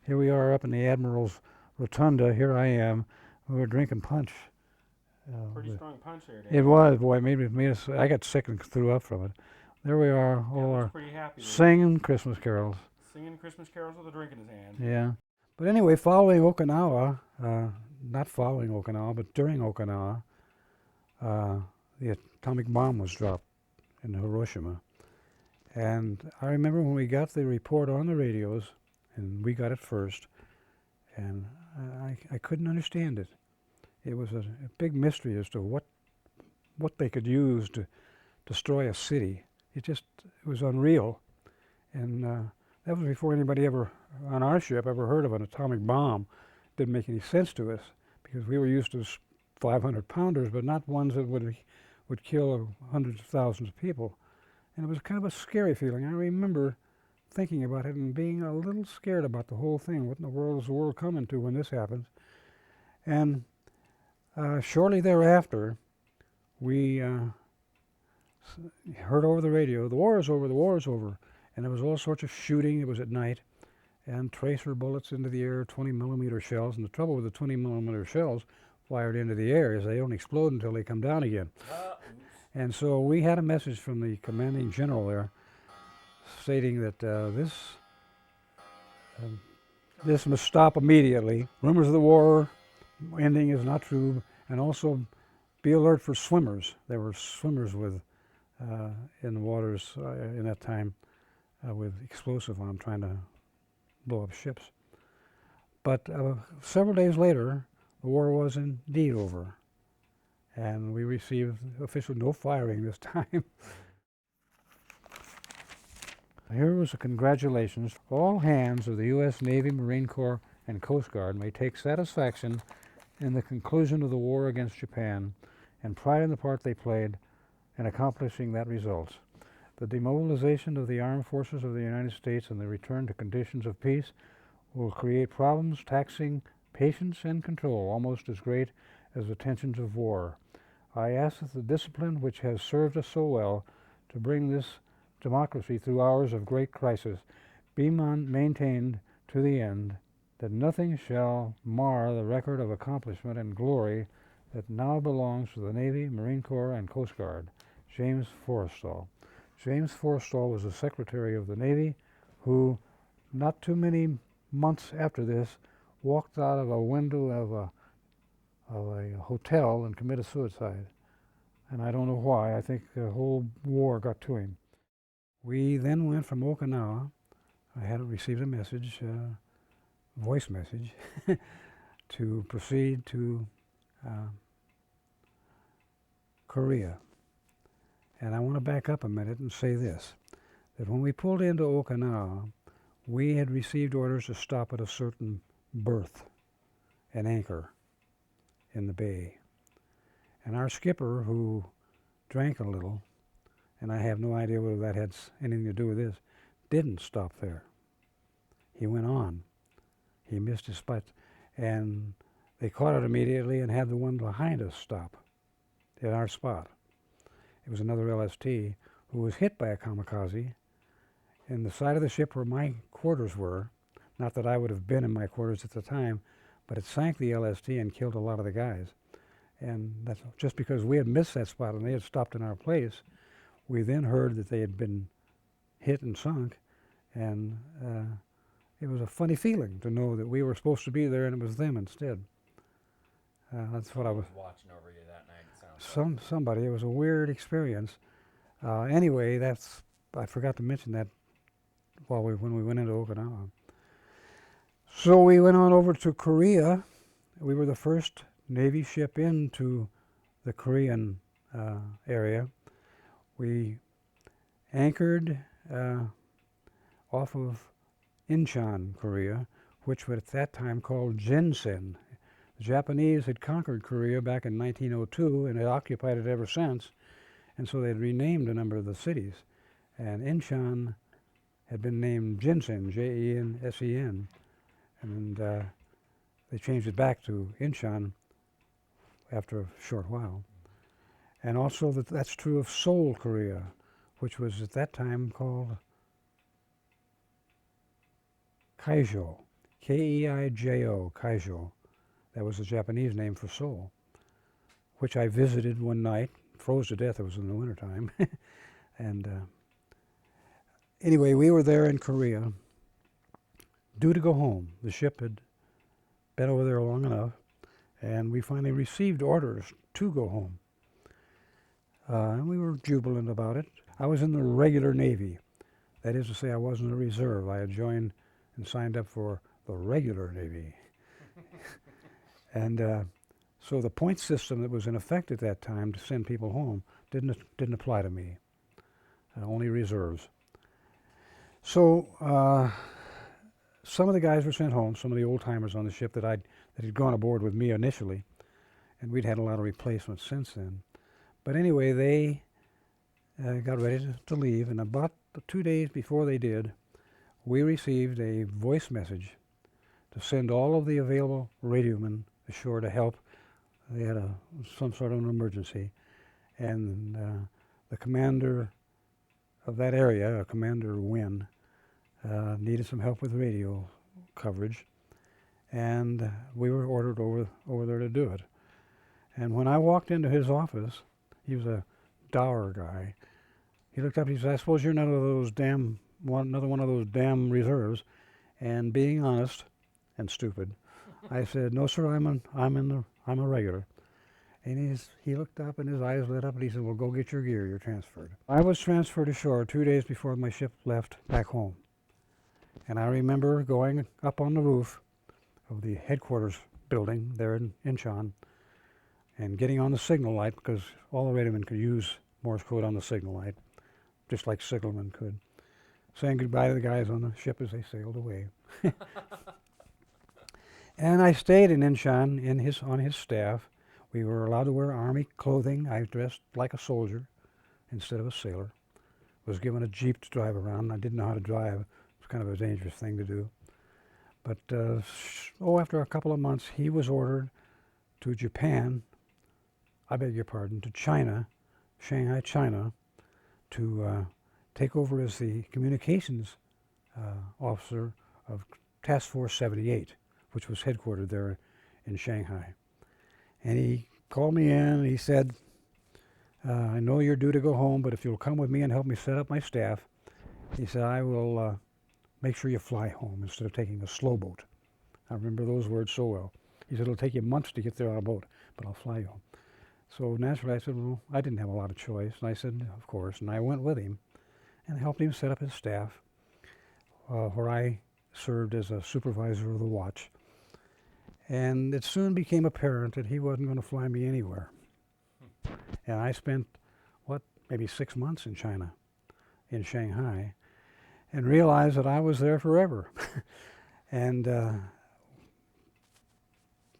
Here we are up in the Admiral's Rotunda. Here I am. We were drinking punch. Pretty strong punch there, Dave. It was, boy. Made us. I got sick and threw up from it. There we are, all our pretty happy. Singing Christmas carols. Singing Christmas carols with a drink in his hand. Yeah. But anyway, following Okinawa, not following Okinawa, but during Okinawa, the atomic bomb was dropped in Hiroshima. And I remember when we got the report on the radios, and we got it first, and I couldn't understand it. It was a big mystery as to what they could use to destroy a city. It was unreal. And that was before anybody ever, on our ship, ever heard of an atomic bomb. It didn't make any sense to us, because we were used to 500-pounders, but not ones that would kill hundreds of thousands of people. And it was kind of a scary feeling. I remember thinking about it and being a little scared about the whole thing. What in the world is the world coming to when this happens? And shortly thereafter, we heard over the radio, the war is over, the war is over. And there was all sorts of shooting. It was at night. And tracer bullets into the air, 20-millimeter shells. And the trouble with the 20-millimeter shells fired into the air is they don't explode until they come down again. And so we had a message from the commanding general there stating that this must stop immediately. Rumors of the war ending is not true, and also be alert for swimmers. There were swimmers in the waters in that time with explosive on them trying to blow up ships. But several days later, the war was indeed over. And we received official no firing this time. Here was a congratulations. All hands of the U.S. Navy, Marine Corps, and Coast Guard may take satisfaction in the conclusion of the war against Japan and pride in the part they played in accomplishing that result. The demobilization of the armed forces of the United States and the return to conditions of peace will create problems taxing patience and control almost as great as the tensions of war. I ask that the discipline which has served us so well to bring this democracy through hours of great crisis be maintained to the end, that nothing shall mar the record of accomplishment and glory that now belongs to the Navy, Marine Corps, and Coast Guard. James Forrestal. James Forrestal was the Secretary of the Navy who, not too many months after this, walked out of a window of a hotel and committed suicide. And I don't know why. I think the whole war got to him. We then went from Okinawa. I had received a message, voice message, to proceed to Korea. And I want to back up a minute and say this, that when we pulled into Okinawa, we had received orders to stop at a certain berth and anchor in the bay. And our skipper, who drank a little, and I have no idea whether that had anything to do with this, didn't stop there. He went on. He missed his spot, and they caught it immediately and had the one behind us stop at our spot. It was another LST who was hit by a kamikaze in the side of the ship where my quarters were. Not that I would have been in my quarters at the time, but it sank the LST and killed a lot of the guys. And that's just because we had missed that spot and they had stopped in our place. We then heard that they had been hit and sunk, and it was a funny feeling to know that we were supposed to be there and it was them instead. That's what I was watching over you that night. It sounds somebody. It was a weird experience. Anyway, I forgot to mention that when we went into Okinawa. So we went on over to Korea. We were the first Navy ship into the Korean area. We anchored off of Incheon, Korea, which was at that time called Jinsen. The Japanese had conquered Korea back in 1902 and had occupied it ever since, and so they had renamed a number of the cities. And Incheon had been named Jinsen, Jensen, and they changed it back to Incheon after a short while. And also that's true of Seoul, Korea, which was at that time called Kaijo, Keijo, Kaijo. That was the Japanese name for Seoul, which I visited one night, froze to death. It was in the wintertime. And anyway, we were there in Korea, due to go home. The ship had been over there long enough, and we finally received orders to go home. And we were jubilant about it. I was in the regular Navy. That is to say, I wasn't a reserve. I had joined and signed up for the regular Navy. And so the point system that was in effect at that time to send people home didn't apply to me. Only reserves. So some of the guys were sent home, some of the old-timers on the ship that had gone aboard with me initially, and we'd had a lot of replacements since then. But anyway, they got ready to leave, and about 2 days before they did, we received a voice message to send all of the available radiomen ashore to help. They had some sort of an emergency, and the commander of that area, Commander Wynn, needed some help with radio coverage, and we were ordered over there to do it. And when I walked into his office, he was a dour guy. He looked up and he said, "I suppose you're another one of those damn reserves." And being honest and stupid, I said, "No, sir, I'm a regular." And he looked up and his eyes lit up and he said, "Well, go get your gear. You're transferred." I was transferred ashore 2 days before my ship left back home. And I remember going up on the roof of the headquarters building there in Incheon and getting on the signal light, because all the radiomen could use Morse code on the signal light, just like signalmen could, saying goodbye to the guys on the ship as they sailed away. And I stayed in Incheon on his staff. We were allowed to wear Army clothing. I dressed like a soldier instead of a sailor. Was given a Jeep to drive around. I didn't know how to drive. It was kind of a dangerous thing to do. But after a couple of months, he was ordered to Japan, to China, Shanghai, China, to take over as the communications officer of Task Force 78, which was headquartered there in Shanghai. And he called me in and he said, "I know you're due to go home, but if you'll come with me and help me set up my staff," he said, "I will make sure you fly home instead of taking a slow boat." I remember those words so well. He said, "It'll take you months to get there on a boat, but I'll fly you home." So naturally I said, well, I didn't have a lot of choice. And I said, of course. And I went with him and helped him set up his staff, where I served as a supervisor of the watch. And it soon became apparent that he wasn't going to fly me anywhere. And I spent, maybe 6 months in China, in Shanghai, and realized that I was there forever. And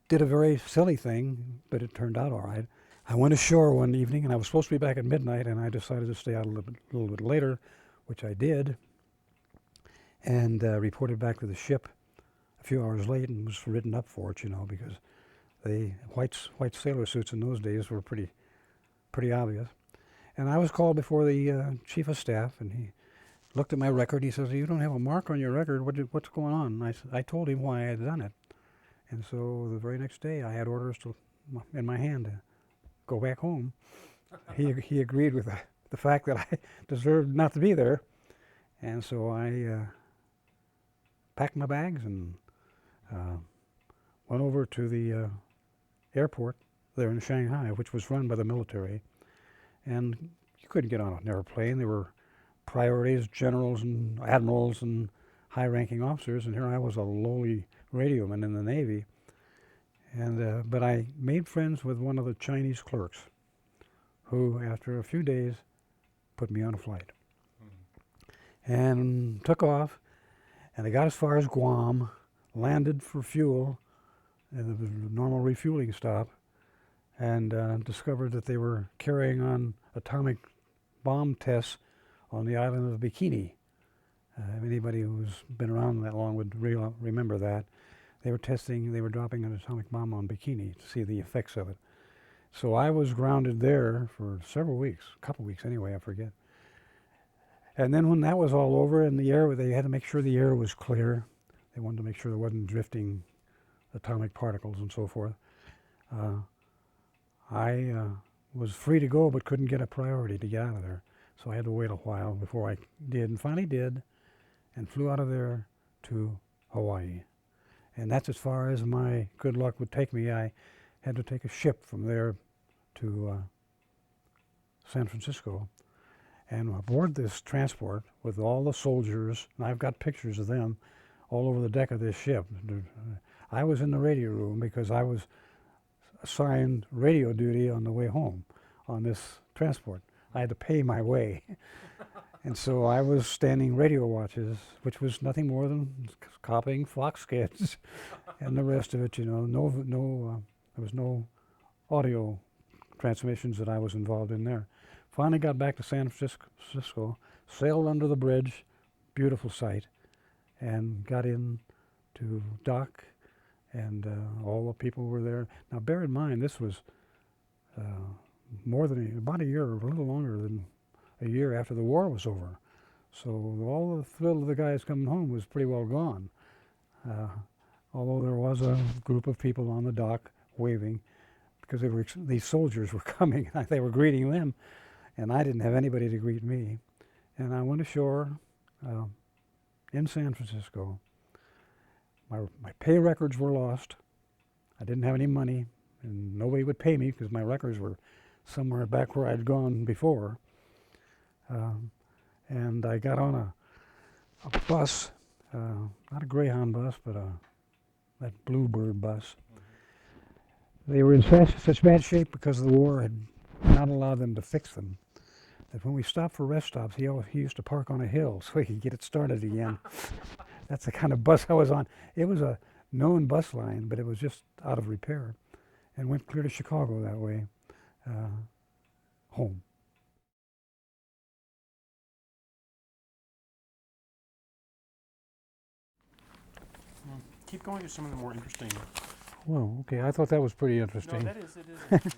did a very silly thing, but it turned out all right. I went ashore one evening, and I was supposed to be back at midnight, and I decided to stay out a little bit later, which I did, and reported back to the ship a few hours late and was written up for it, because the white sailor suits in those days were pretty obvious. And I was called before the chief of staff, and he looked at my record. He says, "You don't have a mark on your record. What's going on?" And I told him why I had done it. And so the very next day, I had orders in my hand to go back home. He agreed with the fact that I deserved not to be there. And so I packed my bags and went over to the airport there in Shanghai, which was run by the military. And you couldn't get on an airplane. There were priorities, generals and admirals and high-ranking officers, and here I was, a lowly radioman in the Navy. And but I made friends with one of the Chinese clerks, who, after a few days, put me on a flight. And took off, and I got as far as Guam, landed for fuel, and it was a normal refueling stop, and discovered that they were carrying on atomic bomb tests on the island of Bikini. Anybody who's been around that long would remember that. They were dropping an atomic bomb on Bikini to see the effects of it. So I was grounded there for several weeks, a couple weeks anyway, I forget. And then when that was all over and the air, they had to make sure the air was clear. They wanted to make sure there wasn't drifting atomic particles and so forth. I was free to go, but couldn't get a priority to get out of there. So I had to wait a while before I did, and finally did, and flew out of there to Hawaii. And that's as far as my good luck would take me. I had to take a ship from there to San Francisco. And aboard this transport with all the soldiers, and I've got pictures of them all over the deck of this ship. I was in the radio room because I was assigned radio duty on the way home on this transport. I had to pay my way. And so I was standing radio watches, which was nothing more than copying Fox kids and the rest of it, you know. There was no audio transmissions that I was involved in there. Finally got back to San Francisco, sailed under the bridge, beautiful sight, and got in to dock, and all the people were there. Now bear in mind, this was about a year, or a little longer than a year after the war was over. So all the thrill of the guys coming home was pretty well gone. Although there was a group of people on the dock waving, because these soldiers were coming, they were greeting them, and I didn't have anybody to greet me. And I went ashore in San Francisco. My pay records were lost. I didn't have any money, and nobody would pay me because my records were somewhere back where I'd gone before. And I got on a bus, not a Greyhound bus, but that Bluebird bus. They were in such bad shape because the war had not allowed them to fix them, that when we stopped for rest stops, he used to park on a hill so he could get it started again. That's the kind of bus I was on. It was a known bus line, but it was just out of repair, and went clear to Chicago that way, home. Keep going to some of the more interesting. Well, okay, I thought that was pretty interesting. No, it is interesting.